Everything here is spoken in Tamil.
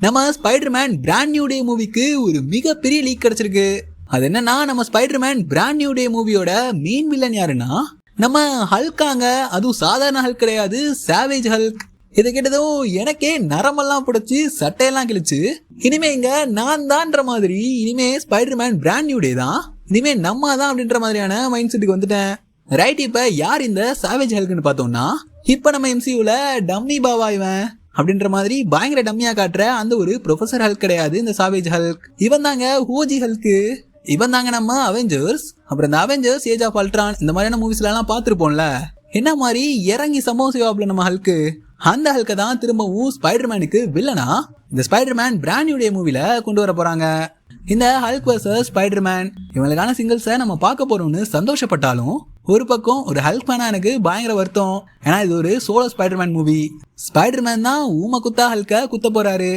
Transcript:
நம்ம ஸ்பைடர்மேன் பிராண்ட் நியூ டே மூவிக்கு ஒரு மிகப்பெரிய லீக் கிடைச்சிருக்கு. அது என்னன்னா, நம்ம ஸ்பைடர்மேன் பிராண்ட் நியூ டே மூவியோட மெயின் வில்லன் யாருன்னா நம்ம ஹல்காங்க. அதுவும் சாதாரண ஹல்க் கிடையாது, சாவேஜ் ஹல்க். இதை கேட்டதும் எனக்கே நரம்பெல்லாம் புடைச்சு சட்டையெல்லாம் கிழிச்சு, இனிமே இங்க நான் தான்ற மாதிரி இனிமே ஸ்பைடர்மேன் பிராண்ட் நியூ டே தான், இனிமே நம்ம தான் அப்படின்ற மாதிரியான மைண்ட் செட்டுக்கு வந்துட்டேன். ரைட், இப்ப யார் இந்த சாவேஜ் ஹல்க்னு பார்த்தோம்னா, இப்ப நம்ம எம்சியூல டம்மி பாவா இவன் அப்படின்ற மாதிரி பயங்கர டம்மியா காட்டுற அந்த ஒரு ப்ரொஃபசர் ஹல்க் கிடையாது இந்த சாவேஜ் ஹல்க். இவன் தாங்க ஓஜி ஹல்க். இவன் தாங்க நம்ம அவெஞ்சர்ஸ், அப்புறம் இந்த அவெஞ்சர்ஸ் ஏஜ் ஆஃப் அல்ட்ரான் இந்த மாதிரியான மூவிஸ்ல எல்லாம் பார்த்துருப்போம்ல. என்ன மாதிரி இறங்கி சம்பவம் செய்வாப்ல நம்ம ஹல்க்கு. அந்த ஹல்கை தான் திரும்பவும் ஸ்பைடர்மேனுக்கு வில்லனா இந்த ஸ்பைடர்மேன் பிராண்ட் நியூ டே மூவில கொண்டு வர போறாங்க. இந்த ஹல்க் வர்சஸ் ஸ்பைடர்மேன் இவங்களுக்கான சிங்கிள்ஸை நம்ம பார்க்க போறோம்னு சந்தோஷப்பட்டாலும், ஒரு பக்கம் ஒரு ஹல்க் ஃபேனா எனக்கு பயங்கர வருத்தம். ஏன்னா இது ஒரு சோலோ ஸ்பைடர்மேன் மூவி. ஸ்பைடர்மேன் தான் ஊம குத்தா ஹல்க குத்த போறாரு.